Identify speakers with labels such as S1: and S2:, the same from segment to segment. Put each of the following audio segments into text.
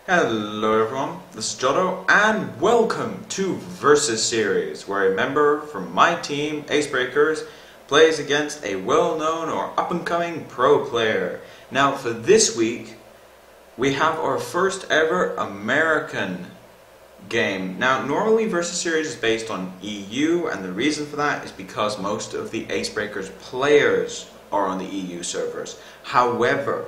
S1: Hello everyone, this is Jotto, and welcome to Versus Series, where a member from my team, Acebreakers, plays against a well-known or up-and-coming pro player. Now, for this week, we have our first ever American game. Now, normally Versus Series is based on EU, and the reason for that is because most of the Acebreakers players are on the EU servers. However,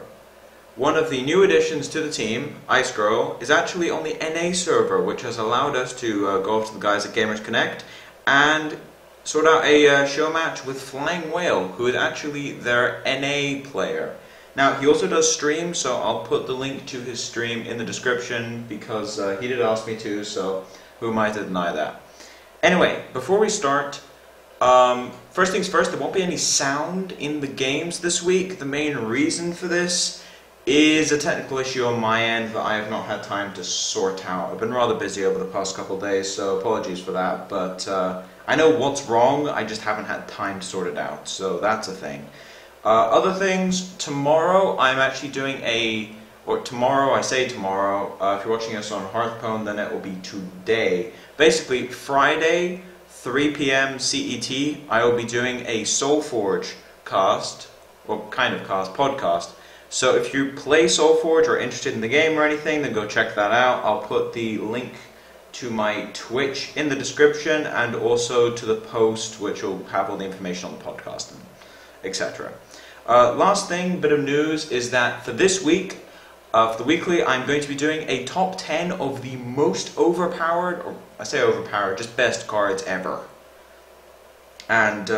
S1: one of the new additions to the team, Icegirl, is actually on the NA server, which has allowed us to go off to the guys at Gamers Connect and sort out a show match with FlyingWhale, who is actually their NA player. Now, he also does stream, so I'll put the link to his stream in the description because he did ask me to, so who am I to deny that? Anyway, before we start, first things first, there won't be any sound in the games this week. The main reason for this is a technical issue on my end that I have not had time to sort out. I've been rather busy over the past couple of days, so apologies for that, but I know what's wrong, I just haven't had time to sort it out, so that's a thing. Other things, tomorrow I'm actually doing tomorrow, I say tomorrow, if you're watching us on Hearthstone, then it will be today. Basically, Friday, 3 PM CET, I will be doing a Soulforge cast, or kind of cast, podcast. So if you play Soulforge or are interested in the game or anything, then go check that out. I'll put the link to my Twitch in the description and also to the post, which will have all the information on the podcast and etc. Last thing, bit of news, is that for this week, for the weekly, I'm going to be doing a top 10 of the most overpowered, or I say overpowered, just best cards ever. And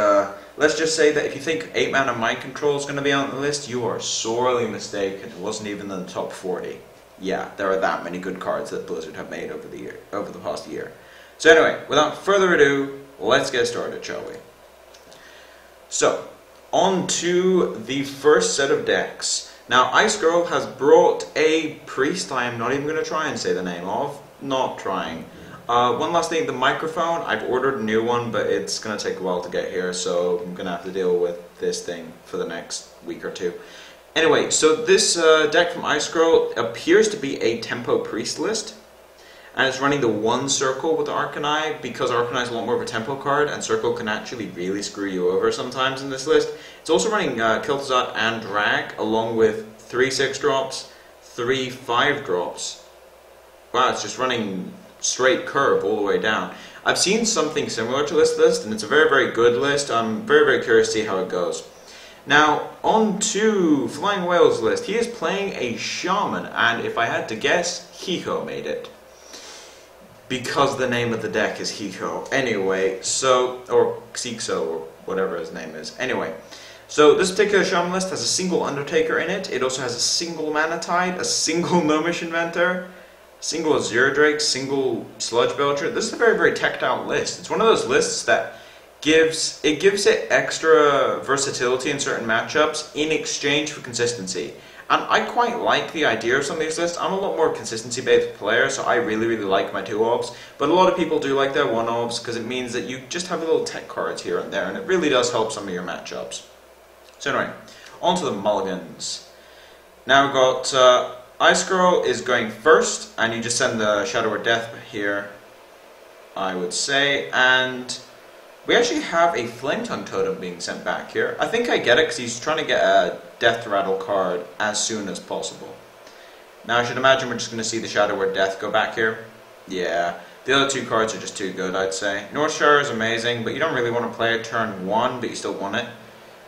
S1: let's just say that if you think 8-mana Mind Control is going to be on the list, you are sorely mistaken. It wasn't even in the top 40. Yeah, there are that many good cards that Blizzard have made over the past year. So anyway, without further ado, let's get started, shall we? So, on to the first set of decks. Now, Icegirl has brought a priest I am not even going to try and say the name of. Not trying. One last thing, the microphone, I've ordered a new one, but it's going to take a while to get here, so I'm going to have to deal with this thing for the next week or two. Anyway, so this deck from Icegirl appears to be a tempo priest list, and it's running the one circle with the Arcanine, because Arcanine is a lot more of a tempo card, and circle can actually really screw you over sometimes in this list. It's also running Kiltazot and Drag, along with 3 6-drops, 3 5-drops. Wow, it's just running straight curve all the way down. I've seen something similar to this list, and it's a very, very good list. I'm very, very curious to see how it goes. Now, on to FlyingWhale's list. He is playing a Shaman, and if I had to guess, Hiko made it. Because the name of the deck is Hiko. Anyway, so, or Xixo, or whatever his name is. Anyway, so this particular Shaman list has a single Undertaker in it. It also has a single Mana Tide, a single Gnomish Inventor, single Azure Drake, single Sludge Belcher. This is a very, very teched out list. It's one of those lists that gives it extra versatility in certain matchups in exchange for consistency. And I quite like the idea of some of these lists. I'm a lot more consistency-based player, so I really, really like my 2-obs. But a lot of people do like their 1-obs because it means that you just have little tech cards here and there, and it really does help some of your matchups. So anyway, on to the mulligans. Now we've got Icegirl is going first, and you just send the Shadow or Death here, I would say, and we actually have a Flametongue Totem being sent back here. I think I get it because he's trying to get a Death to Rattle card as soon as possible. Now I should imagine we're just going to see the Shadow or Death go back here. Yeah, the other two cards are just too good, I'd say. Northshire is amazing, but you don't really want to play it turn 1, but you still want it.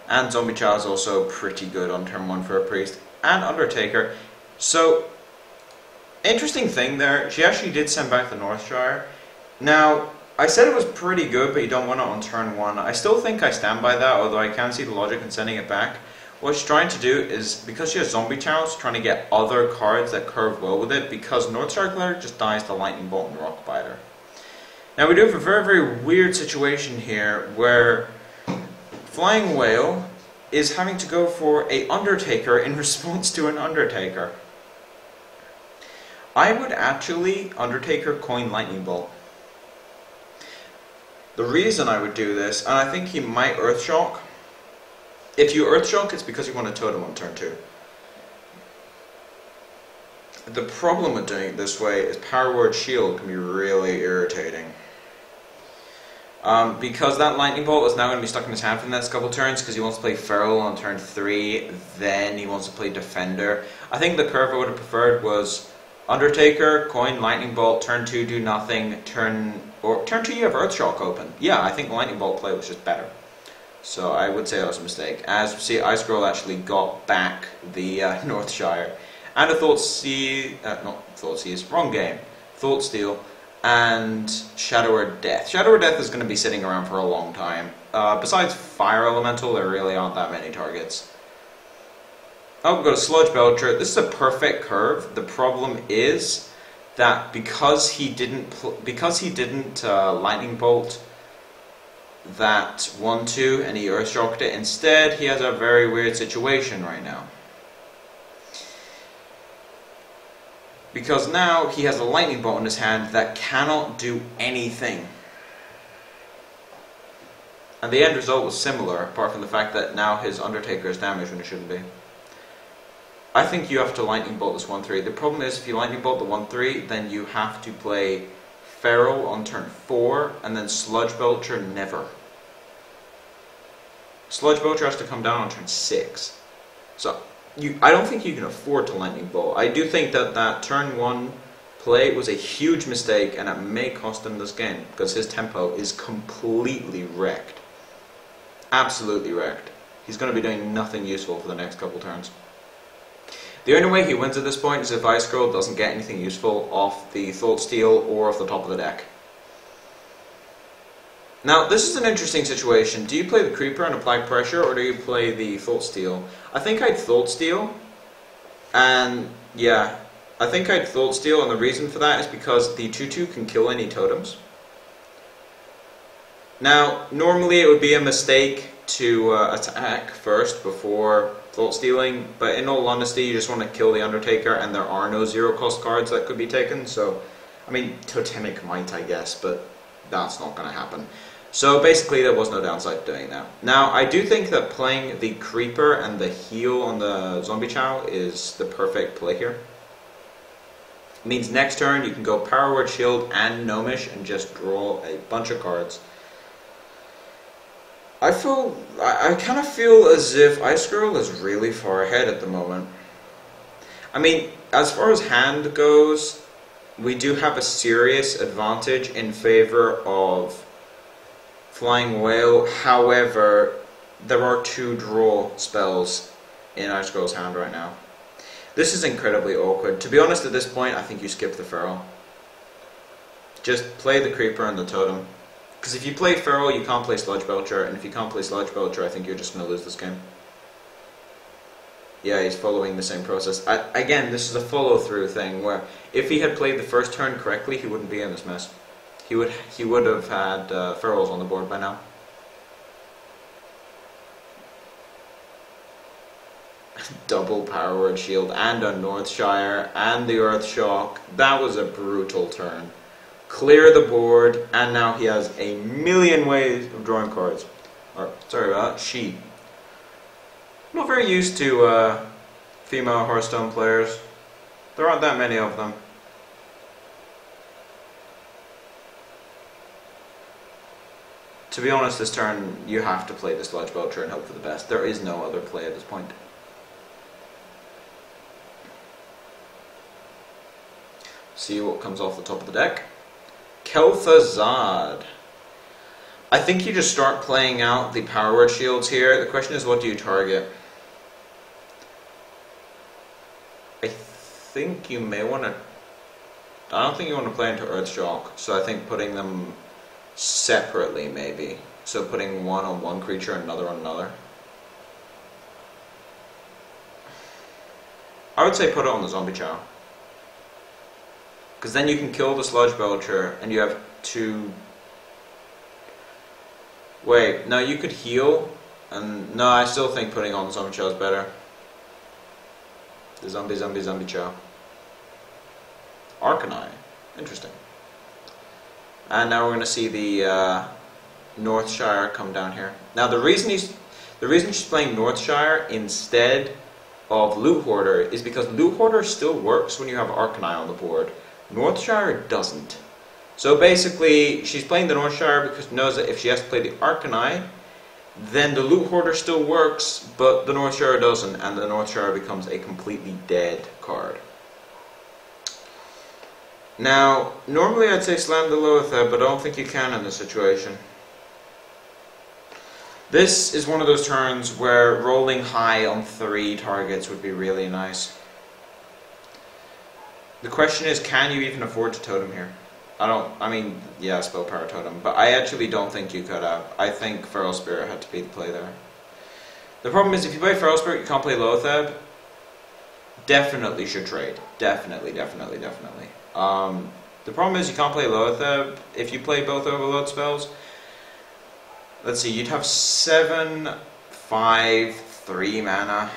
S1: And Zombie Chow is also pretty good on turn 1 for a priest. And Undertaker. So, interesting thing there, she actually did send back the Northshire. Now, I said it was pretty good, but you don't want it on turn 1. I still think I stand by that, although I can see the logic in sending it back. What she's trying to do is, because she has Zombie Chow, she's trying to get other cards that curve well with it, because Northshire Cleric just dies to Lightning Bolt and Rock Biter. Now, we do have a very, very weird situation here, where FlyingWhale is having to go for a Undertaker in response to an Undertaker. I would actually Undertaker coin Lightning Bolt. The reason I would do this, and I think he might Earthshock. If you Earthshock, it's because you want a Totem on turn 2. The problem with doing it this way is Power Word Shield can be really irritating. Because that Lightning Bolt is now going to be stuck in his hand for the next couple turns because he wants to play Feral on turn 3, then he wants to play Defender. I think the curve I would have preferred was Undertaker, coin, Lightning Bolt, turn 2 do nothing, turn 2 you have Earthshock open. Yeah, I think the Lightning Bolt play was just better. So I would say that was a mistake. As we see, Icegirl actually got back the Northshire. And a wrong game. Thought Steal and Shadow Death. Shadow Death is going to be sitting around for a long time. Besides Fire Elemental, there really aren't that many targets. Oh, we've got a Sludge Belcher. This is a perfect curve. The problem is that because he didn't Lightning Bolt that 1-2 and he Earthshocked it instead, he has a very weird situation right now. Because now he has a Lightning Bolt in his hand that cannot do anything. And the end result was similar, apart from the fact that now his Undertaker is damaged when it shouldn't be. I think you have to Lightning Bolt this 1-3. The problem is, if you Lightning Bolt the 1-3, then you have to play Feral on turn 4, and then Sludge Belcher never. Sludge Belcher has to come down on turn 6. So, I don't think you can afford to Lightning Bolt. I do think that that turn 1 play was a huge mistake, and it may cost him this game, because his tempo is completely wrecked. Absolutely wrecked. He's going to be doing nothing useful for the next couple turns. The only way he wins at this point is if Icegirl doesn't get anything useful off the Thought Steal or off the top of the deck. Now, this is an interesting situation. Do you play the Creeper and apply pressure, or do you play the Thought Steal? I think I'd Thought Steal, and yeah, I think I'd Thought Steal, and the reason for that is because the 2-2 can kill any totems. Now, normally it would be a mistake to attack first before Thought Stealing, but in all honesty, you just want to kill the Undertaker, and there are no zero-cost cards that could be taken, so, I mean, Totemic might, I guess, but that's not going to happen. So basically, there was no downside to doing that. Now, I do think that playing the Creeper and the heal on the Zombie Chow is the perfect play here. It means next turn, you can go Power Word Shield and Gnomish and just draw a bunch of cards. I kind of feel as if Icegirl is really far ahead at the moment. I mean, as far as hand goes, we do have a serious advantage in favor of FlyingWhale. However, there are 2 draw spells in Icegirl's hand right now. This is incredibly awkward. To be honest, at this point, I think you skip the Feral. Just play the Creeper and the Totem. Because if you play Feral, you can't play Sludge Belcher, and if you can't play Sludge Belcher, I think you're just going to lose this game. Yeah, he's following the same process. Again, this is a follow-through thing, where if he had played the first turn correctly, he wouldn't be in this mess. He would have had Ferals on the board by now. Double Power Word Shield, and a Northshire, and the Earthshock. That was a brutal turn. Clear the board, and now he has a million ways of drawing cards. Or, sorry about that, she. I'm not very used to female Hearthstone players. There aren't that many of them. To be honest, this turn, you have to play the Sludge Belcher and hope for the best. There is no other play at this point. See what comes off the top of the deck. Kel'Thuzad. I think you just start playing out the Power Word Shields here. The question is, what do you target? I think you may want to... I don't think you want to play into Earthshock, so I think putting them separately, maybe. So putting one on one creature and another on another. I would say put it on the Zombie Chow. Because then you can kill the Sludge Belcher, and you have 2... Wait, no, you could heal, and no, I still think putting on the Zombie Chow is better. The Zombie Chow. Arcanine. Interesting. And now we're going to see the Northshire come down here. Now the reason she's playing Northshire instead of Loot Hoarder is because Loot Hoarder still works when you have Arcanine on the board. Northshire doesn't. So basically, she's playing the Northshire because she knows that if she has to play the Arcanine, then the Loot Hoarder still works, but the Northshire doesn't, and the Northshire becomes a completely dead card. Now, normally I'd say slam the Loatheb, but I don't think you can in this situation. This is one of those turns where rolling high on 3 targets would be really nice. The question is, can you even afford to totem here? Yeah, Spell Power Totem, but I actually don't think you could have. I think Feral Spirit had to be the play there. The problem is, if you play Feral Spirit, you can't play Loatheb. Definitely should trade. Definitely. The problem is, you can't play Loatheb if you play both Overload spells. Let's see, you'd have 7, 5, 3 mana.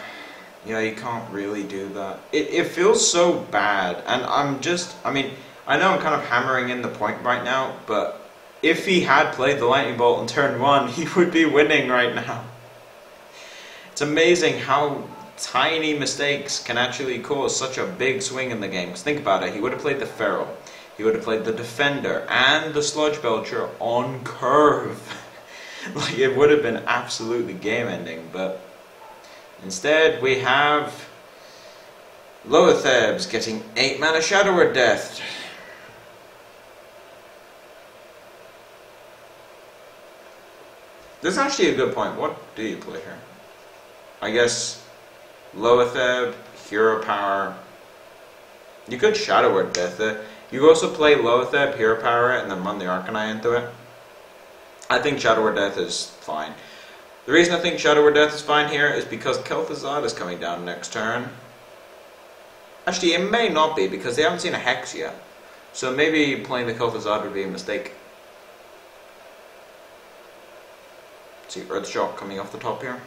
S1: Yeah, you can't really do that. It feels so bad, and I know I'm kind of hammering in the point right now, but if he had played the Lightning Bolt on turn 1, he would be winning right now. It's amazing how tiny mistakes can actually cause such a big swing in the game. 'Cause think about it, he would have played the Feral, he would have played the Defender, and the Sludge Belcher on curve. Like, it would have been absolutely game-ending, but instead we have Loathebs getting 8 mana Shadow Word Death. This is actually a good point. What do you play here? I guess Loatheb, Hero Power. You could Shadow Word Death it. You could also play Loatheb, Hero Power it, and then run the Arcanine into it. I think Shadow Word Death is fine. The reason I think Shadow Word Death is fine here is because Kel'Thuzad is coming down next turn. Actually, it may not be, because they haven't seen a Hex yet. So maybe playing the Kel'Thuzad would be a mistake. See Earthshock coming off the top here.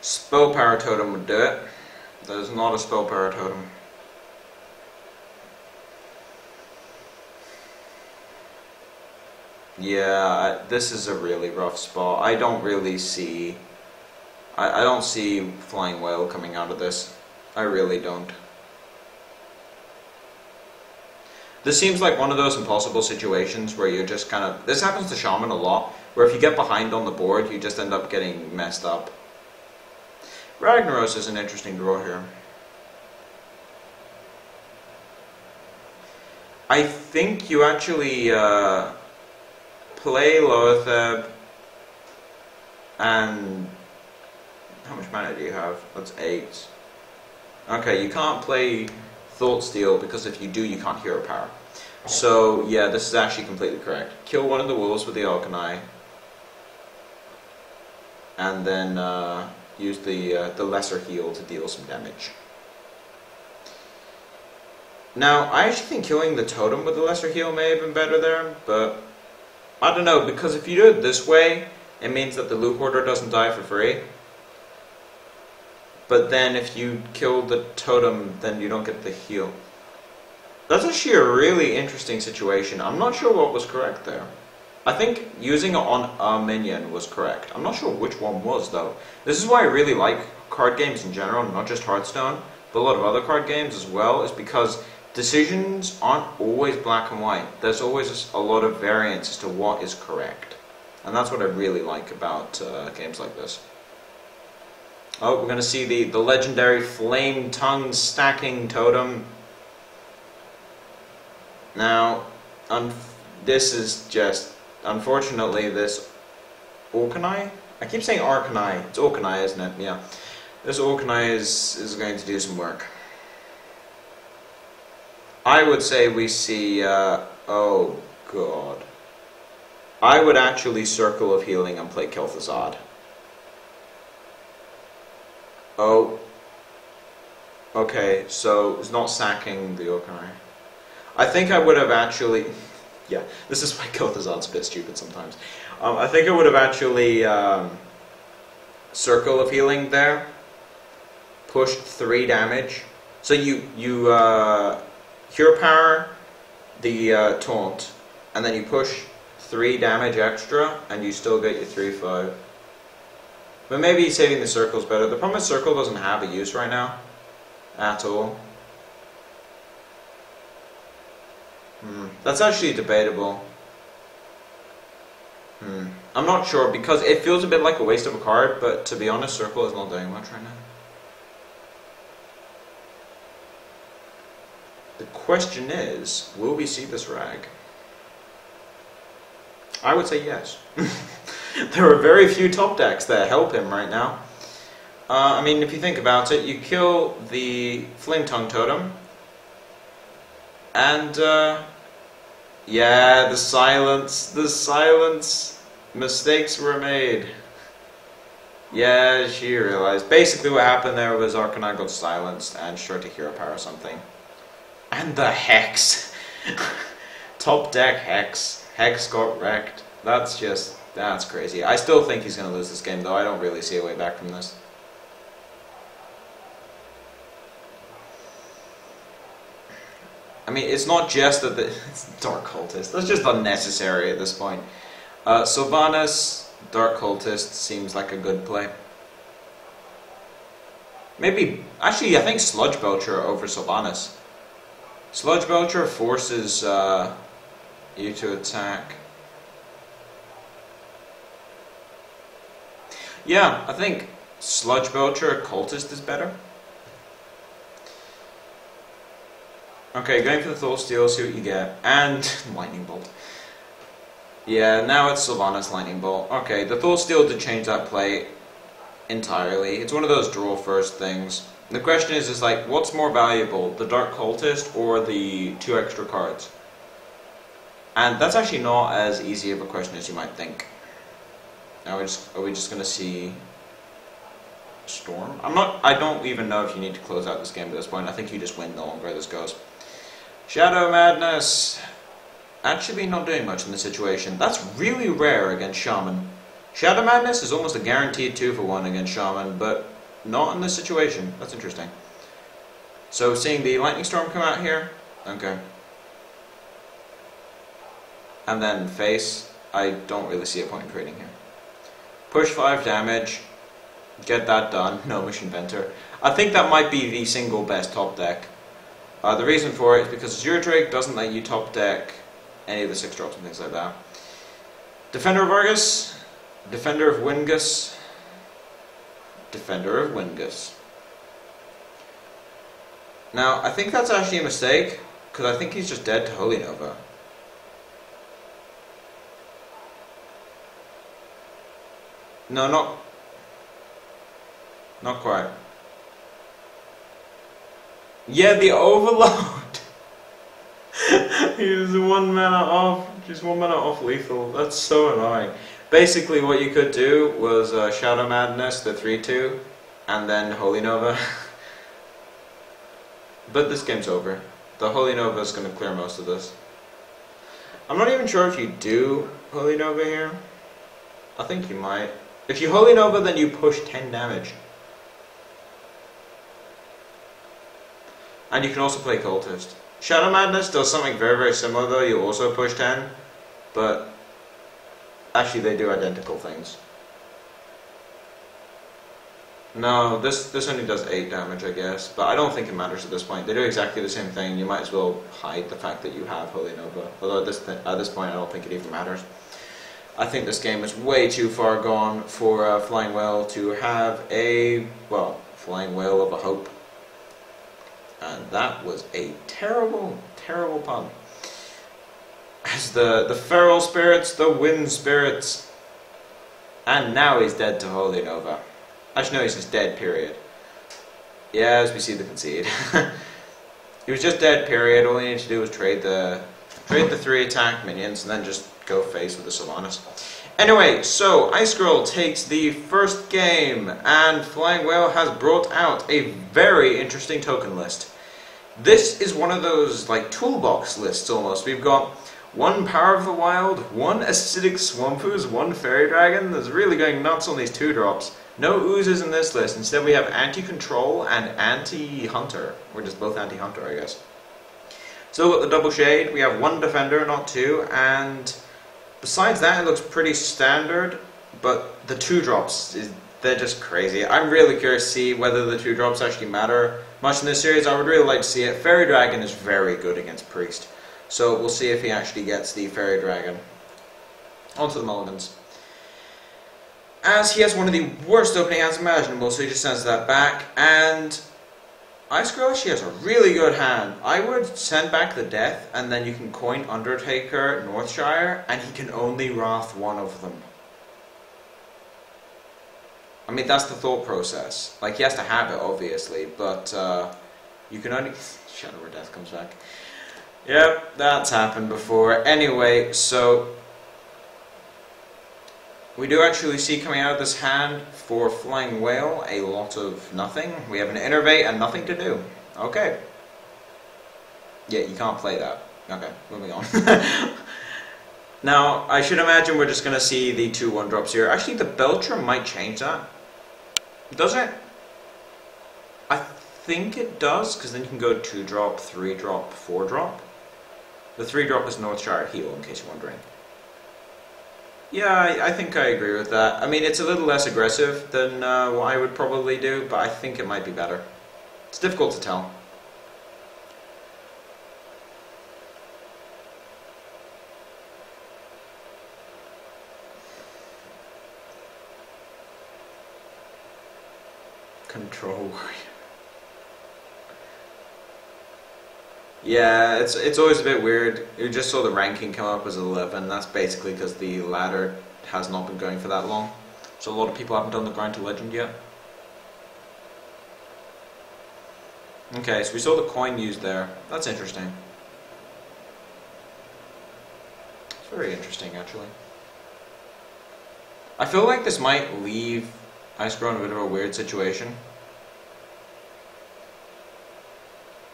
S1: Spell Power Totem would do it. That is not a Spell Power Totem. Yeah, this is a really rough spot. I don't really see... I don't see FlyingWhale coming out of this. I really don't. This seems like one of those impossible situations where you're just kind of... This happens to Shaman a lot, where if you get behind on the board, you just end up getting messed up. Ragnaros is an interesting draw here. I think you actually play Loatheb, and how much mana do you have? That's 8. Okay, you can't play Thought Steal because if you do, you can't Hero Power. So yeah, this is actually completely correct. Kill one of the wolves with the Arcanine, and then use the lesser heal to deal some damage. Now, I actually think killing the totem with the lesser heal may have been better there, but I don't know, because if you do it this way, it means that the Loot Hoarder doesn't die for free. But then if you kill the totem, then you don't get the heal. That's actually a really interesting situation. I'm not sure what was correct there. I think using it on a minion was correct. I'm not sure which one was, though. This is why I really like card games in general, not just Hearthstone, but a lot of other card games as well, is because decisions aren't always black and white. There's always a lot of variance as to what is correct. And that's what I really like about games like this. Oh, we're going to see the legendary Flame Tongue stacking totem. Now, this is just... Unfortunately, this Arcanine? I keep saying Arcanine. It's Arcanine, isn't it? Yeah. This Arcanine is going to do some work. I would say we see... oh, God. I would actually Circle of Healing and play Kel'Thuzad. Oh. Okay, so it's not sacking the Arcanine. I think I would have actually... Yeah, this is why Kel'Thuzad's a bit stupid sometimes. I think I would have actually Circle of Healing there, pushed 3 damage. So you Hero Power the Taunt, and then you push 3 damage extra, and you still get your 3-5. But maybe saving the circle's better. The problem is circle doesn't have a use right now. At all. That's actually debatable. I'm not sure because it feels a bit like a waste of a card, but to be honest, circle is not doing much right now. The question is, will we see this rag? I would say yes. There are very few top decks that help him right now. I mean, if you think about it, you kill the Flame Tongue Totem, and yeah, the silence, mistakes were made. Yeah, she realized. Basically what happened there was Arcanine got silenced and short to hero power something. And the Hex. Top deck Hex. Hex got wrecked. That's crazy. I still think he's going to lose this game though. I don't really see a way back from this. I mean, it's not just that it's Dark Cultist. That's just unnecessary at this point. Sylvanas, Dark Cultist seems like a good play. Maybe, actually, I think Sludge Belcher over Sylvanas. Sludge Belcher forces you to attack. Yeah, I think Sludge Belcher Cultist is better. Okay, going for the Thought Steal, see what you get. And Lightning Bolt. Yeah, now it's Sylvanas Lightning Bolt. Okay, the Thought Steal did change that play entirely. It's one of those draw first things. The question is like, what's more valuable, the Dark Cultist or the 2 extra cards? And that's actually not as easy of a question as you might think. Now are we just gonna see Storm? I don't even know if you need to close out this game at this point. I think you just win the longer this goes. Shadow Madness. Actually not doing much in this situation. That's really rare against Shaman. Shadow Madness is almost a guaranteed 2-for-1 against Shaman, but not in this situation. That's interesting. So seeing the Lightning Storm come out here, okay. And then face, I don't really see a point in trading here. Push 5 damage, get that done, Gnomish Inventor. I think that might be the single best top deck. The reason for it is because Azure Drake doesn't let you top deck any of the 6 drops and things like that. Defender of Argus, Defender of Wingus, Defender of Wingus. Now, I think that's actually a mistake, because I think he's just dead to Holy Nova. No, not quite. Yeah, the Overload! He's 1 mana off, just 1 mana off lethal. That's so annoying. Basically what you could do was Shadow Madness, the 3-2, and then Holy Nova. But this game's over. The Holy Nova is going to clear most of this. I'm not even sure if you do Holy Nova here. I think you might. If you Holy Nova, then you push 10 damage. And you can also play Cultist. Shadow Madness does something very, very similar though. You also push 10, but actually they do identical things. No, this only does 8 damage, I guess, but I don't think it matters at this point. They do exactly the same thing. You might as well hide the fact that you have Holy Nova. Although at this point, I don't think it even matters. I think this game is way too far gone for FlyingWhale to have a, well, FlyingWhale of a hope. And that was a terrible, terrible pun. As the feral spirits, the wind spirits. And now he's dead to Holy Nova. Actually, no, he's just dead, period. Yeah, as we see the concede. He was just dead, period. All he needed to do was trade the 3 attack minions and then just go face with the Sylvanas. Anyway, so Icegirl takes the first game, and FlyingWhale has brought out a very interesting token list. This is one of those, like, toolbox lists almost. We've got 1 Power of the Wild, 1 Acidic Swampooze, 1 Fairy Dragon. That's really going nuts on these 2 drops. No oozes in this list. Instead we have Anti-Control and Anti-Hunter. Or just both Anti-Hunter, I guess. Still got the Double Shade. We have 1 Defender, not 2. And besides that, it looks pretty standard. But the 2 drops, they're just crazy. I'm really curious to see whether the 2-drops actually matter much in this series. I would really like to see it. Fairy Dragon is very good against Priest, so we'll see if he actually gets the Fairy Dragon. Onto the mulligans. As he has one of the worst opening hands imaginable, so he just sends that back, and Icegirl actually has a really good hand. I would send back the Death, and then you can coin Undertaker, Northshire, and he can only Wrath one of them. I mean, that's the thought process. Like, he has to have it, obviously, but you can only... Shadow where Death comes back. Yep, that's happened before. Anyway, so... we do actually see coming out of this hand for FlyingWhale a lot of nothing. We have an Innervate and nothing to do. Okay. Yeah, you can't play that. Okay, moving on. Now, I should imagine we're just going to see the 2 1-drops here. Actually, the Belcher might change that. Does it? I think it does, because then you can go 2-drop, 3-drop, 4-drop. The 3-drop is Northshire Heal, in case you're wondering. Yeah, I think I agree with that. I mean, it's a little less aggressive than what I would probably do, but I think it might be better. It's difficult to tell. Control Warrior. Yeah, it's always a bit weird. You just saw the ranking come up as 11. That's basically because the ladder has not been going for that long. So a lot of people haven't done the grind to legend yet. Okay, so we saw the coin used there. That's interesting. It's very interesting, actually. I feel like this might leave Icegirl in a bit of a weird situation.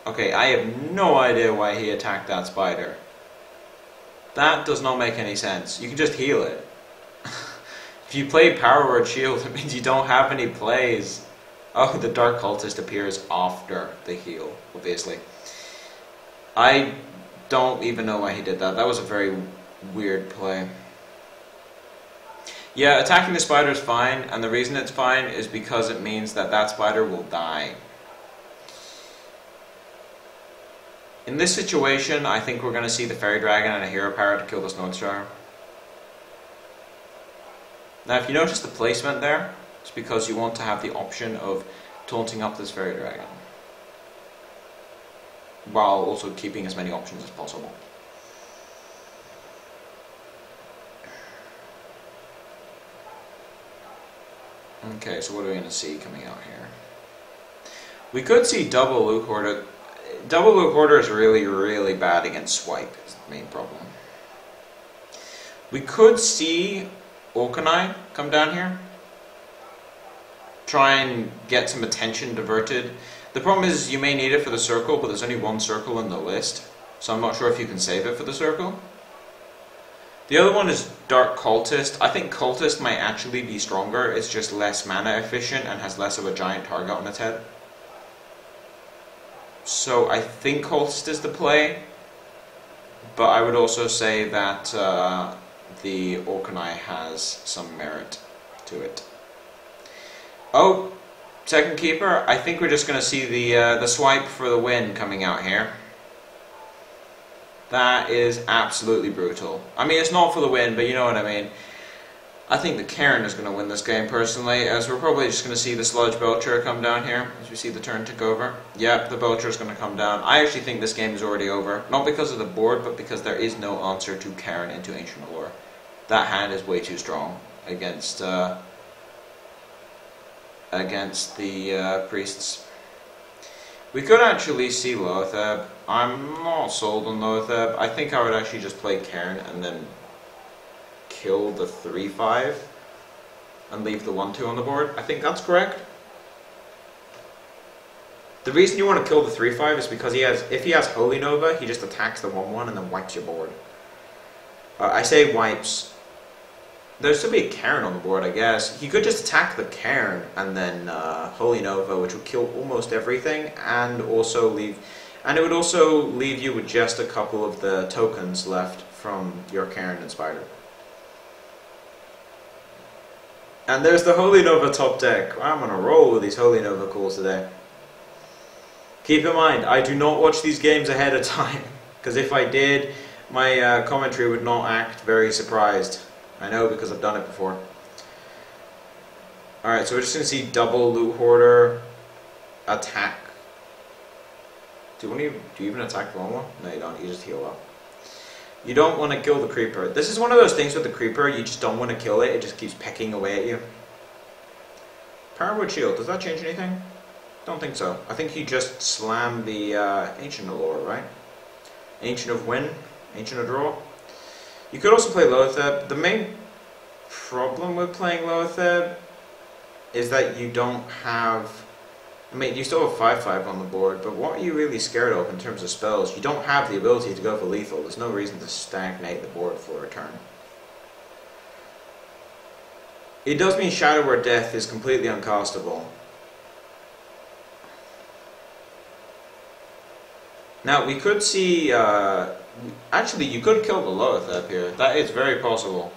S1: Okay, I have no idea why he attacked that spider. That does not make any sense. You can just heal it. If you play Power Word Shield, it means you don't have any plays. Oh, the Dark Cultist appears after the heal, obviously. I don't even know why he did that. That was a very weird play. Yeah, attacking the spider is fine, and the reason it's fine is because it means that that spider will die. In this situation, I think we're going to see the Fairy Dragon and a Hero Power to kill this Northshire. Now, if you notice the placement there, it's because you want to have the option of taunting up this Fairy Dragon, while also keeping as many options as possible. Okay, so what are we going to see coming out here? We could see double Luke Hoarder. Double Luke Hoarder is really, really bad against Swipe, is the main problem. We could see Orkanai come down here. Try and get some attention diverted. The problem is you may need it for the circle, but there's only one circle in the list, so I'm not sure if you can save it for the circle. The other one is Dark Cultist. I think Cultist might actually be stronger. It's just less mana efficient and has less of a giant target on its head. So I think Cultist is the play, but I would also say that the Orkanai has some merit to it. Oh, second keeper. I think we're just going to see the swipe for the win coming out here. That is absolutely brutal. I mean, it's not for the win, but you know what I mean. I think the Karen is going to win this game, personally, as we're probably just going to see the Sludge Belcher come down here, as we see the turn tick over. Yep, the Belcher is going to come down. I actually think this game is already over. Not because of the board, but because there is no answer to Karen into Ancient Lore. That hand is way too strong against the priests. We could actually see Lotheb. I'm not sold on Lotheb. I think I would actually just play Cairn and then kill the 3-5 and leave the 1-2 on the board. I think that's correct. The reason you want to kill the 3-5 is because if he has Holy Nova, he just attacks the 1-1 and then wipes your board. I say wipes. There should be a Cairn on the board, I guess. He could just attack the Cairn and then Holy Nova, which would kill almost everything, and also leave. And it would also leave you with just a couple of the tokens left from your Cairn and Spider. And there's the Holy Nova top deck. I'm on a roll with these Holy Nova calls today. Keep in mind, I do not watch these games ahead of time, because if I did, my commentary would not act very surprised. I know, because I've done it before. Alright, so we're just going to see double Loot Hoarder attack. Do you even attack the long one? No, you don't. You just heal up. You don't want to kill the creeper. This is one of those things with the creeper, you just don't want to kill it. It just keeps pecking away at you. Powerwood Shield, does that change anything? Don't think so. I think you just slam the Ancient Allure, right? Ancient of Win, Ancient of Draw. You could also play Loatheb. The main problem with playing Loatheb is that you don't have... I mean, you still have 5/5 on the board, but what are you really scared of in terms of spells? You don't have the ability to go for lethal. There's no reason to stagnate the board for a turn. It does mean Shadow Word Death is completely uncastable. Now, we could see... actually, you could kill the Loatheb here. That is very possible.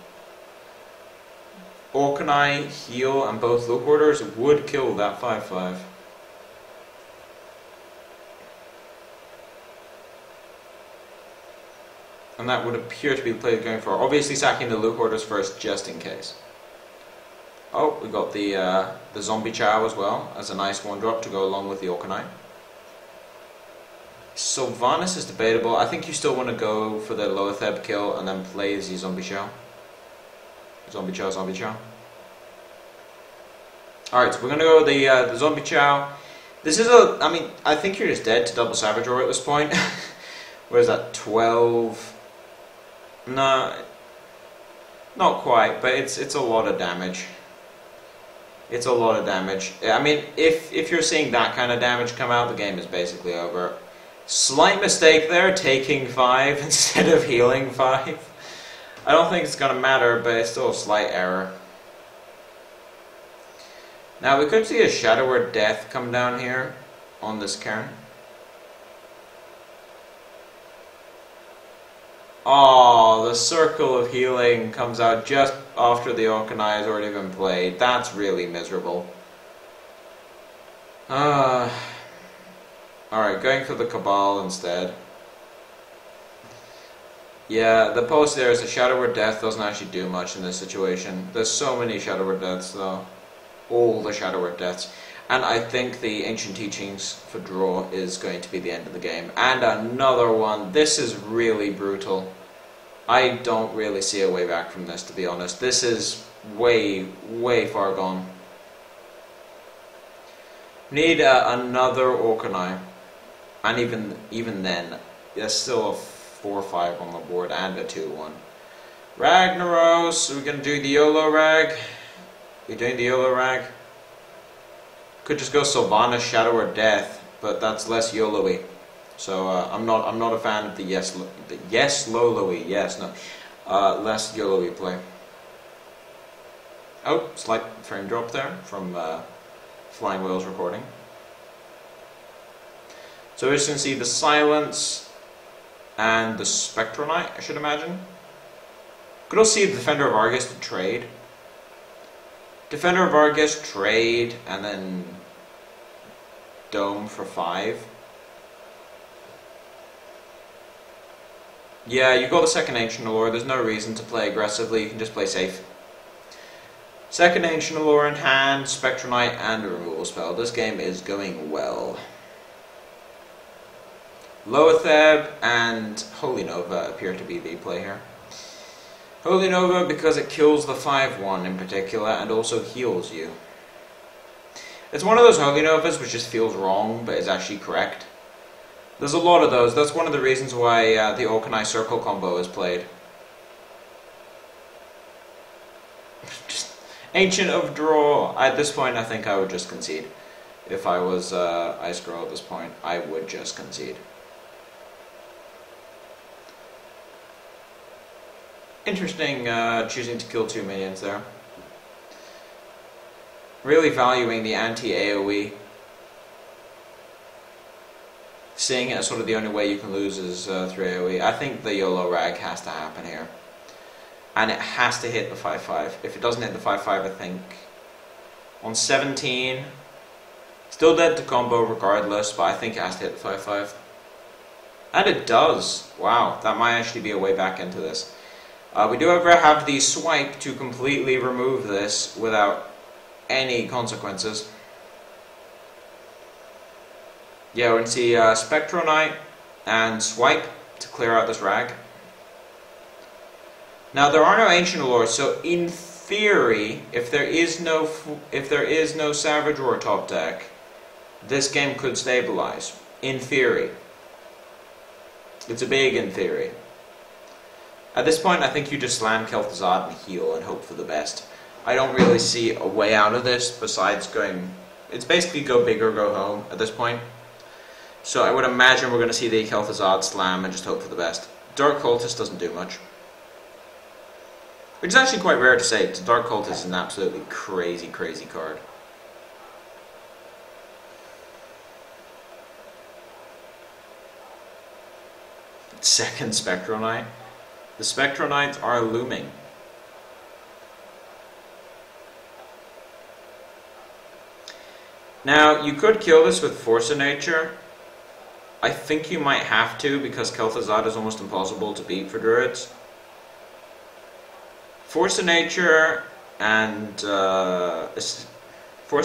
S1: Orkanai, Heal, and both Loot Hoarders would kill that 5/5. And that would appear to be the play going for. Obviously sacking the Loot Hoarders first, just in case. Oh, we got the Zombie Chow as well, as a nice 1-drop to go along with the Orkanai. Sylvanas is debatable. I think you still want to go for the Loatheb kill and then play the Zombie Chow. Zombie Chow, Zombie Chow. Alright, so we're going to go with the Zombie Chow. This is a... I mean, I think you're just dead to double Savage Roar at this point. Where's that? 12... No, not quite, but it's a lot of damage. It's a lot of damage. I mean, if you're seeing that kind of damage come out, the game is basically over. Slight mistake there, taking 5 instead of healing 5. I don't think it's going to matter, but it's still a slight error. Now, we could see a Shadow Word Death come down here on this Cairn. Oh, the Circle of Healing comes out just after the Orkanai has already been played. That's really miserable. Alright, going for the Cabal instead. Yeah, the post there is a Shadow Word Death doesn't actually do much in this situation. There's so many Shadow Word Deaths though. All the Shadow Word Deaths. And I think the Ancient Teachings for draw is going to be the end of the game. And another one. This is really brutal. I don't really see a way back from this, to be honest. This is way, way far gone. Need another Orkanai. And even then, there's still a 4/5 on the board and a 2/1. Ragnaros, are we going to do the YOLO Rag? We're doing the YOLO Rag? Could just go Sylvanas, Shadow Word Death, but that's less YOLO-y. So I'm not a fan of the yes Lolo-y, yes, no. Less YOLO-y play. Oh, slight frame drop there from FlyingWhale's recording. So we're just going to see the Silence and the Spectral Knight, I should imagine. Could also see the Defender of Argus to trade. Defender of Argus, trade, and then Dome for 5. Yeah, you've got the second Ancient Allure, there's no reason to play aggressively, you can just play safe. Second Ancient Allure in hand, Spectral Knight, and a removal spell. This game is going well. Loatheb and Holy Nova appear to be the play here. Holy Nova because it kills the 5/1 in particular and also heals you. It's one of those Holy Novas which just feels wrong but is actually correct. There's a lot of those. That's one of the reasons why the Orkanai Circle combo is played. Just Ancient of Draw. At this point I think I would just concede. If I was Icegirl at this point, I would just concede. Interesting choosing to kill 2 minions there. Really valuing the anti-AoE. Seeing it as sort of the only way you can lose is through AoE. I think the YOLO Rag has to happen here. and it has to hit the 5-5. If it doesn't hit the 5-5, I think on 17, still dead to combo regardless, but I think it has to hit the 5-5. And it does. Wow, that might actually be a way back into this. We do however have the swipe to completely remove this without any consequences. Yeah, we're going to see Spectral Knight and swipe to clear out this rag. Now there are no ancient lords, so in theory, if there is no Savage Roar top deck, this game could stabilize. In theory. It's a big in theory. At this point, I think you just slam Kel'Thuzad and heal and hope for the best. I don't really see a way out of this besides going... It's basically go big or go home at this point. So I would imagine we're going to see the Kel'Thuzad slam and just hope for the best. Dark Cultist doesn't do much. Which is actually quite rare to say, because Dark Cultist is an absolutely crazy, crazy card. Second Spectral Knight. The Spectral Knights are looming. Now, you could kill this with Force of Nature. I think you might have to, because Kel'Thuzad is almost impossible to beat for Druids. Force of Nature and Force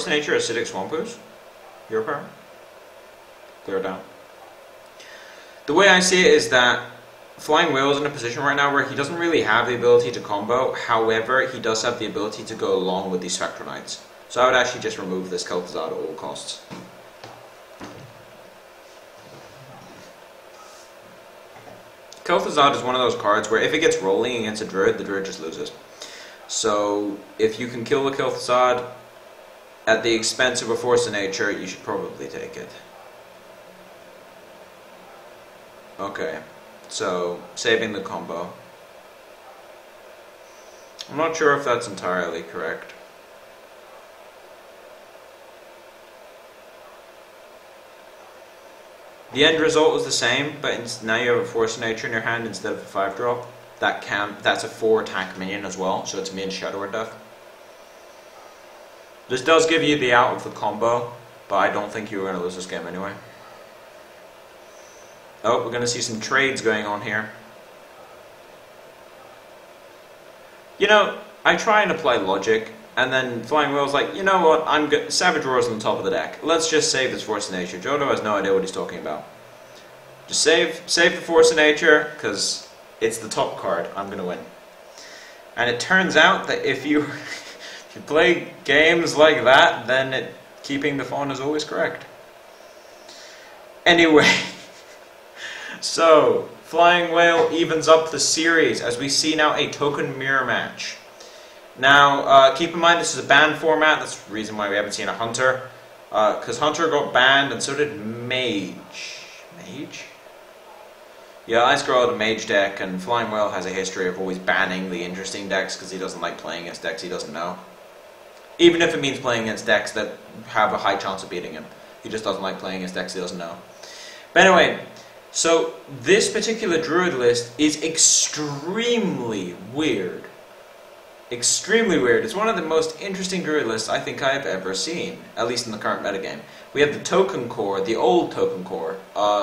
S1: of Nature, Acidic Swamp Ooze. Your power. Clear it down. The way I see it is that FlyingWhale is in a position right now where he doesn't really have the ability to combo. However, he does have the ability to go along with these Spectral Knights. So I would actually just remove this Kel'Thuzad at all costs. Kel'Thuzad is one of those cards where if it gets rolling against a Druid, the Druid just loses. So if you can kill the Kel'Thuzad at the expense of a Force of Nature, you should probably take it. Okay, so saving the combo. I'm not sure if that's entirely correct. The end result is the same, but now you have a Force of Nature in your hand instead of a 5-drop. That's a 4-attack minion as well, so it's immune to Shadow Word Death. This does give you the out of the combo, but I don't think you were going to lose this game anyway. Oh, we're going to see some trades going on here. You know, I try and apply logic, and then FlyingWhale's like, you know what, Savage Roar's on the top of the deck. Let's just save this Force of Nature. Jotto has no idea what he's talking about. Just save the Force of Nature, because it's the top card. I'm going to win. And it turns out that if you play games like that, then keeping the phone is always correct. Anyway... So, FlyingWhale evens up the series as we see now a token mirror match. Now, keep in mind this is a banned format. That's the reason why we haven't seen a Hunter. Because Hunter got banned and so did Mage. Mage? Yeah, Icegirl had a Mage deck, and FlyingWhale has a history of always banning the interesting decks because he doesn't like playing against decks he doesn't know. Even if it means playing against decks that have a high chance of beating him. He just doesn't like playing against decks he doesn't know. But anyway... So, this particular Druid list is extremely weird. Extremely weird. It's one of the most interesting Druid lists I think I've ever seen, at least in the current metagame. We have the Token Core, the old Token Core.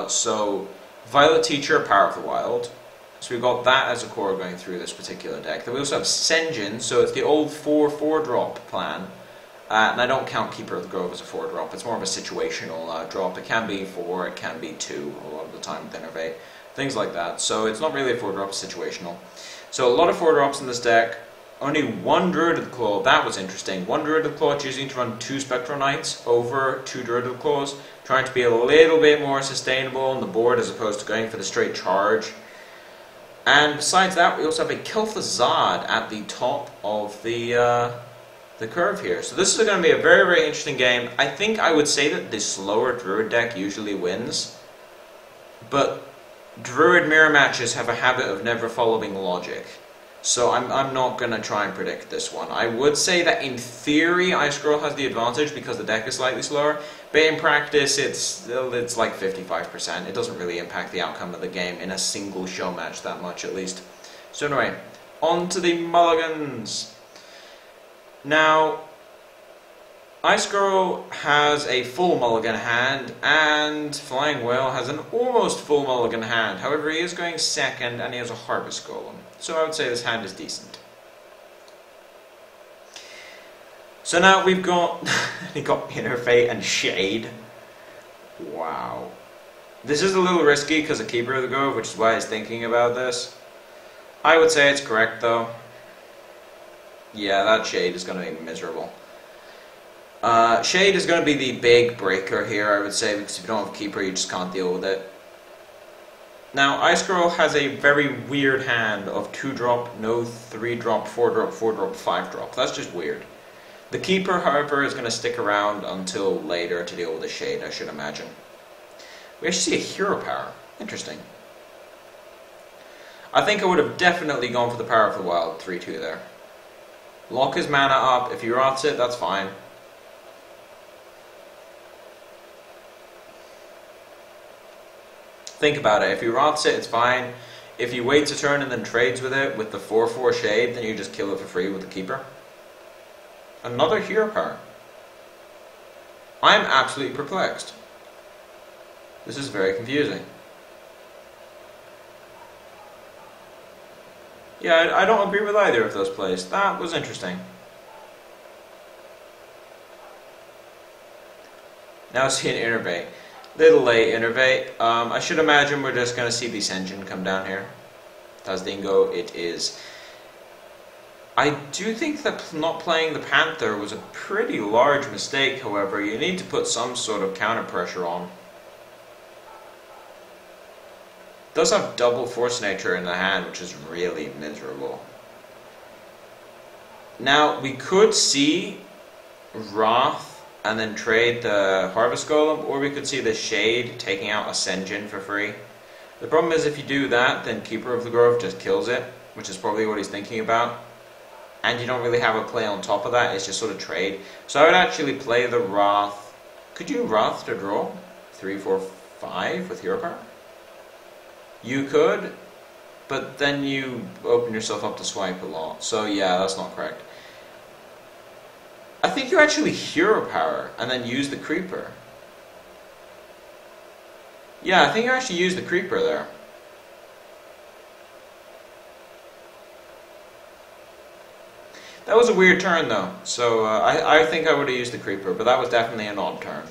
S1: So, Violet Teacher, Power of the Wild. So we've got that as a core going through this particular deck. Then we also have Sen'jin, so it's the old 4/4 plan. And I don't count Keeper of the Grove as a 4-drop. It's more of a situational drop. It can be 4, it can be 2 a lot of the time with Innervate. Things like that. So it's not really a 4-drop, it's situational. So a lot of 4-drops in this deck. Only one Druid of the Claw. That was interesting. One Druid of the Claw choosing to run 2 Spectral Knights over 2 Druid of the Claws. Trying to be a little bit more sustainable on the board as opposed to going for the straight charge. And besides that, we also have a Kel'Thuzad at the top of the curve here. So this is going to be a very, very interesting game. I think I would say that the slower Druid deck usually wins, but Druid mirror matches have a habit of never following logic. So I'm not going to try and predict this one. I would say that in theory Icegirl has the advantage because the deck is slightly slower, but in practice it's like 55%. It doesn't really impact the outcome of the game in a single show match that much at least. So anyway, On to the mulligans. Now, Icegirl has a full mulligan hand, and FlyingWhale has an almost full mulligan hand. However, he is going second, and he has a Harvest Golem. So I would say this hand is decent. So now we've got, he got Innervate and Shade. Wow. This is a little risky because of Keeper of the Grove, which is why I was thinking about this. I would say it's correct though. Yeah, that Shade is going to be miserable. Shade is going to be the big breaker here, I would say, because if you don't have Keeper, you just can't deal with it. Now, Icegirl has a very weird hand of 2-drop, no 3-drop, 4-drop, 4-drop, 5-drop. That's just weird. The Keeper, however, is going to stick around until later to deal with the Shade, I should imagine. We actually see a hero power. Interesting. I think I would have definitely gone for the Power of the Wild, 3-2 there. Lock his mana up. If he rots it, that's fine. Think about it. If he rots it, it's fine. If he waits a turn and then trades with it with the 4/4 Shade, then you just kill it for free with the Keeper. Another hero power. I'm absolutely perplexed. This is very confusing. Yeah, I don't agree with either of those plays. That was interesting. Now see an Innervate. Little late Innervate. I should imagine we're just going to see this engine come down here. Tazdingo, it is. I do think that not playing the Panther was a pretty large mistake, however. You need to put some sort of counter pressure on. It does have double Force Nature in the hand, which is really miserable. Now, we could see Wrath and then trade the Harvest Golem, or we could see the Shade taking out Ascension for free. The problem is if you do that, then Keeper of the Grove just kills it, which is probably what he's thinking about. And you don't really have a play on top of that, it's just sort of trade. So I would actually play the Wrath. Could you Wrath to draw? 3, 4, 5 with hero power? You could, but then you open yourself up to swipe a lot. So yeah, that's not correct. I think you actually hero power and then use the Creeper. Yeah, I think you actually use the Creeper there. That was a weird turn though, so I think I would have used the Creeper, but that was definitely an odd turn.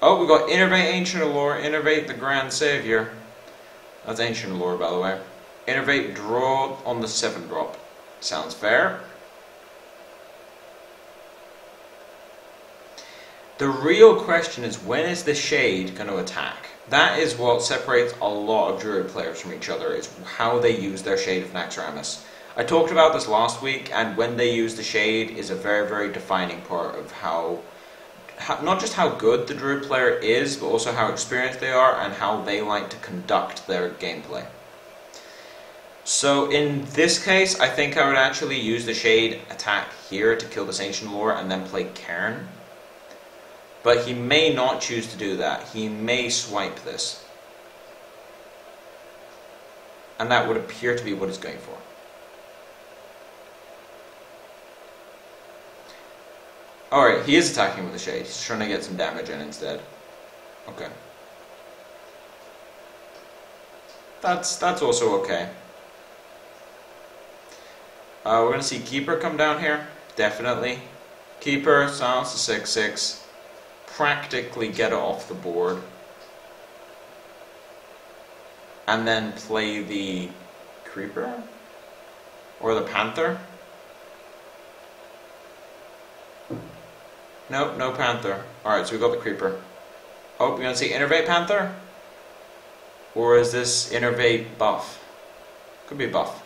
S1: Oh, we got Innervate Ancient Allure, Innervate the Grand Savior. That's Ancient Allure, by the way. Innervate draw on the 7-drop. Sounds fair. The real question is, when is the Shade going to attack? That is what separates a lot of Druid players from each other, is how they use their Shade of Naxxramas. I talked about this last week, and when they use the Shade is a very, very defining part of how not just how good the Druid player is, but also how experienced they are and how they like to conduct their gameplay. So in this case, I think I would actually use the Shade attack here to kill this Ancient Lore and then play Cairn. But he may not choose to do that. He may swipe this. And that would appear to be what he's going for. Alright, he is attacking with the Shade. He's trying to get some damage in instead. Okay. That's also okay. We're going to see Keeper come down here. Definitely. Keeper, silence the 6/6. Practically get it off the board. And then play the Creeper? Or the Panther? Nope, no Panther. Alright, so we got the Creeper. Oh, we're going to see Innervate Panther? Or is this Innervate Buff? Could be Buff.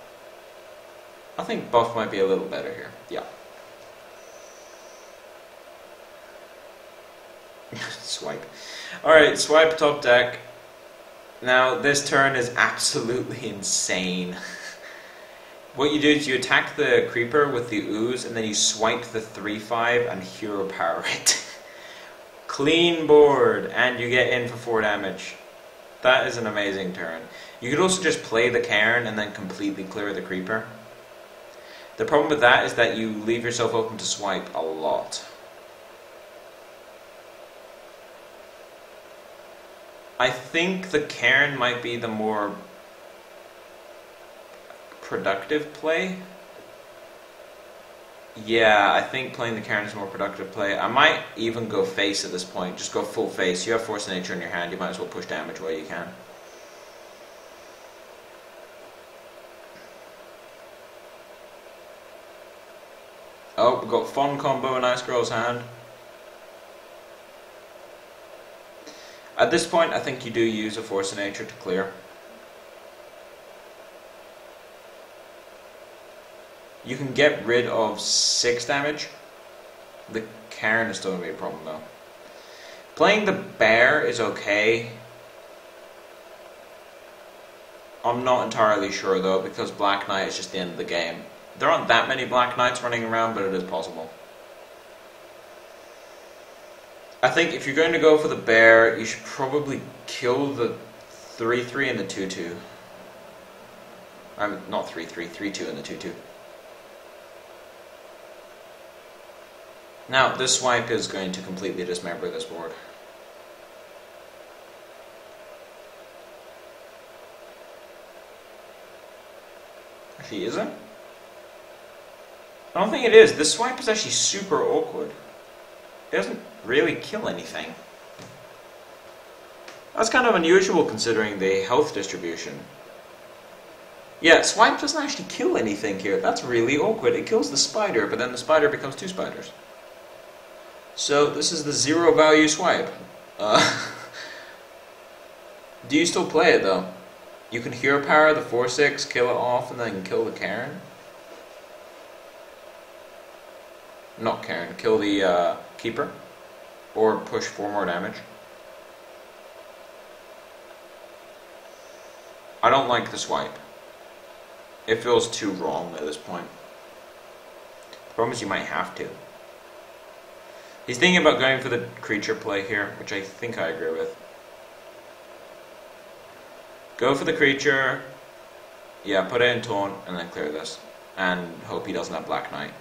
S1: I think Buff might be a little better here. Yeah. Swipe. Alright, swipe top deck. Now, this turn is absolutely insane. What you do is you attack the Creeper with the Ooze, and then you swipe the 3/5 and hero power it. Clean board, and you get in for 4 damage. That is an amazing turn. You could also just play the Cairn and then completely clear the Creeper. The problem with that is that you leave yourself open to swipe a lot. I think the Cairn might be the more productive play. Yeah, I think playing the Cairn is a more productive play. I might even go face at this point. Just go full face. You have Force of Nature in your hand. You might as well push damage while you can. Oh, we've got Fun combo in Icegirl's hand. At this point, I think you do use a Force of Nature to clear. You can get rid of 6 damage. The Cairn is still going to be a problem though. Playing the bear is okay. I'm not entirely sure though, because Black Knight is just the end of the game. There aren't that many Black Knights running around, but it is possible. I think if you're going to go for the bear, you should probably kill the 3-3 and the 2-2. Not 3-3, 3-2 and the 2-2. Now, this swipe is going to completely dismember this board. Actually, is it? I don't think it is. This swipe is actually super awkward. It doesn't really kill anything. That's kind of unusual considering the health distribution. Yeah, swipe doesn't actually kill anything here. That's really awkward. It kills the spider, but then the spider becomes 2 spiders. So this is the 0 value swipe. Do you still play it though? You can hero power the 4-6, kill it off, and then kill the Cairn. Not Cairn, kill the Keeper. Or push 4 more damage. I don't like the swipe. It feels too wrong at this point. The problem is you might have to. He's thinking about going for the creature play here, which I think I agree with. Go for the creature. Yeah, put it in taunt and then clear this. And hope he doesn't have Black Knight.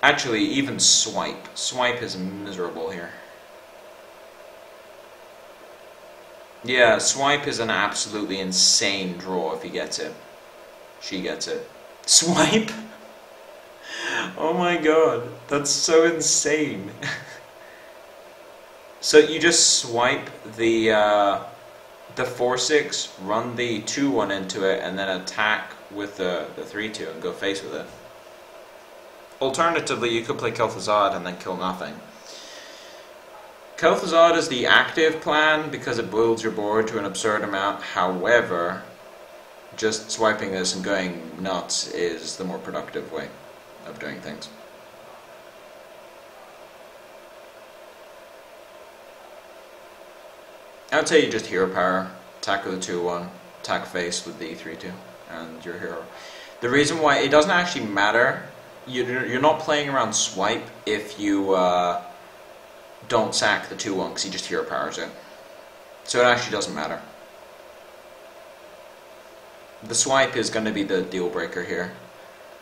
S1: Actually, even swipe. Swipe is miserable here. Yeah, swipe is an absolutely insane draw if he gets it. She gets it. Swipe? Oh my god, that's so insane. So you just swipe the 4-6, run the 2-1 into it, and then attack with the 3-2 and go face with it. Alternatively, you could play Kel'Thuzad and then kill nothing. Kel'Thuzad is the active plan because it builds your board to an absurd amount. However, just swiping this and going nuts is the more productive way of doing things. I would say you just hero power, attack with the 2-1, attack face with the 3-2, and your hero. The reason why it doesn't actually matter, you're not playing around swipe if you don't sack the 2-1 because he just hero powers it. So it actually doesn't matter. The swipe is going to be the deal breaker here.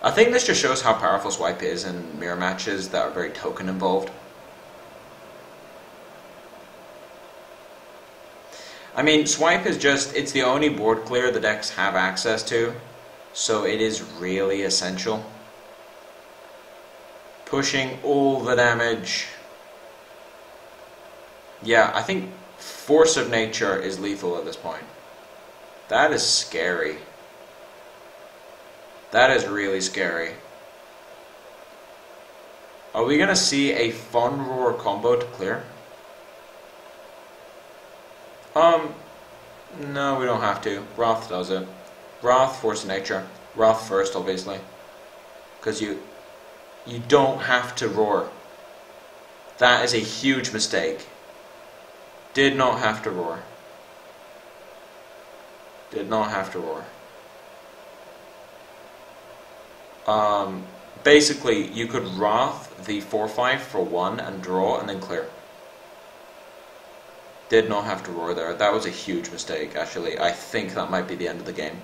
S1: I think this just shows how powerful swipe is in mirror matches that are very token involved. I mean, swipe is just, it's the only board clear the decks have access to, so it is really essential. Pushing all the damage. Yeah, I think Force of Nature is lethal at this point. That is scary. That is really scary. Are we going to see a Fun Roar combo to clear? No, we don't have to. Wrath does it. Wrath, Force of Nature. Wrath first, obviously. Because you don't have to roar. That is a huge mistake. Did not have to roar. Did not have to roar. Basically, you could Wrath the 4-5 for 1 and draw and then clear. Did not have to roar there. That was a huge mistake, actually. I think that might be the end of the game.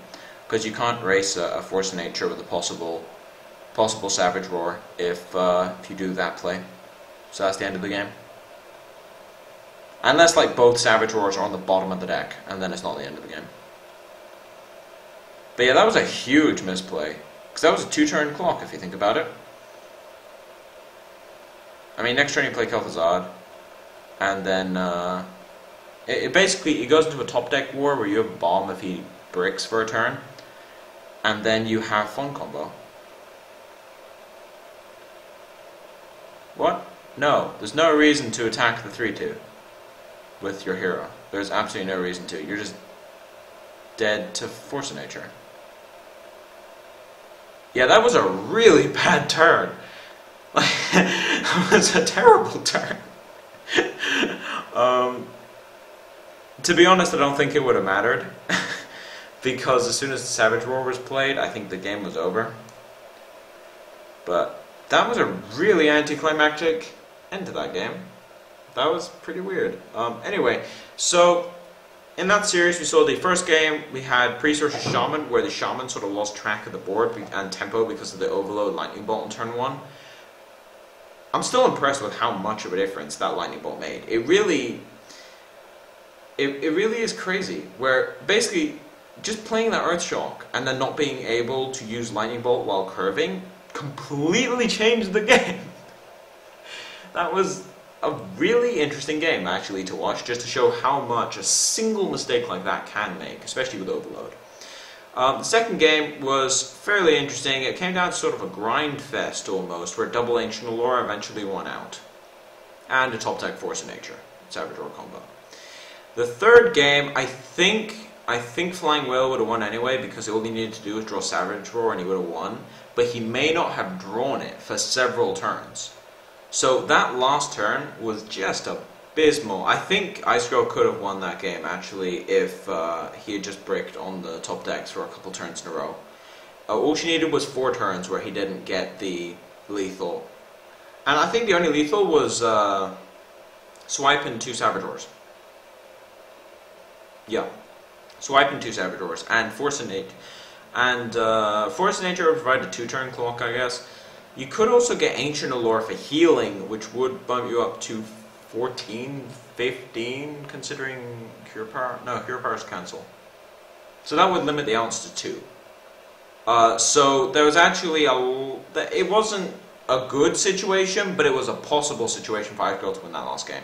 S1: Because you can't race a Force of Nature with a possible Savage Roar if you do that play. So that's the end of the game. Unless like both Savage Roars are on the bottom of the deck, and then it's not the end of the game. But yeah, that was a huge misplay. Because that was a 2-turn clock, if you think about it. I mean, next turn you play Kel'Thuzad, and then it basically goes into a top deck war where you have a bomb if he bricks for a turn, and then you have Fun Combo. What? No, there's no reason to attack the 3-2 with your hero. There's absolutely no reason to. You're just dead to Force of Nature. Yeah, that was a really bad turn. Like, it was a terrible turn. To be honest, I don't think it would have mattered. Because as soon as the Savage Roar was played, I think the game was over. But that was a really anticlimactic end to that game. That was pretty weird. Anyway, so in that series we saw the first game, we had Priest versus Shaman, where the Shaman sort of lost track of the board and tempo because of the Overload Lightning Bolt in turn 1. I'm still impressed with how much of a difference that Lightning Bolt made. It really is crazy, where basically just playing that Earth Shock and then not being able to use Lightning Bolt while curving completely changed the game. That was a really interesting game actually to watch, just to show how much a single mistake like that can make, especially with Overload. The second game was fairly interesting. It came down to sort of a grind fest almost, where double Ancient Allure eventually won out. And a top deck Force of Nature, Savage Roar combo. The third game, I think FlyingWhale would have won anyway, because all he needed to do was draw Savage Roar and he would have won. But he may not have drawn it for several turns. So that last turn was just abysmal. I think Icegirl could have won that game actually if he had just bricked on the top decks for a couple turns in a row. All she needed was 4 turns where he didn't get the lethal. And I think the only lethal was Swipe and 2 Savage Roars. Yeah. Swipe and 2 Savage Roars. And Force of Nature. And Force of Nature would provide a 2-turn clock, I guess. You could also get Ancient Allure for healing, which would bump you up to 14, 15, considering Cure Power. No, Cure Power is cancel. So that would limit the ounce to 2. So there was actually it wasn't a good situation, but it was a possible situation for Icegirl to win that last game.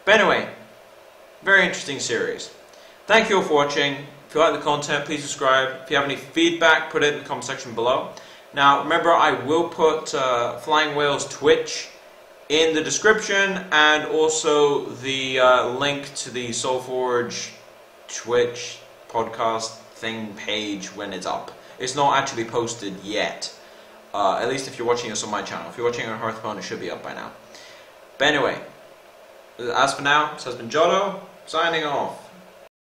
S1: But anyway, very interesting series. Thank you all for watching. If you like the content, please subscribe. If you have any feedback, put it in the comment section below. Now, remember, I will put FlyingWhale's Twitch in the description, and also the link to the SoulForge Twitch podcast thing page when it's up. It's not actually posted yet, at least if you're watching this on my channel. If you're watching on Hearthstone, it should be up by now. But anyway, as for now, this has been Jotto, signing off.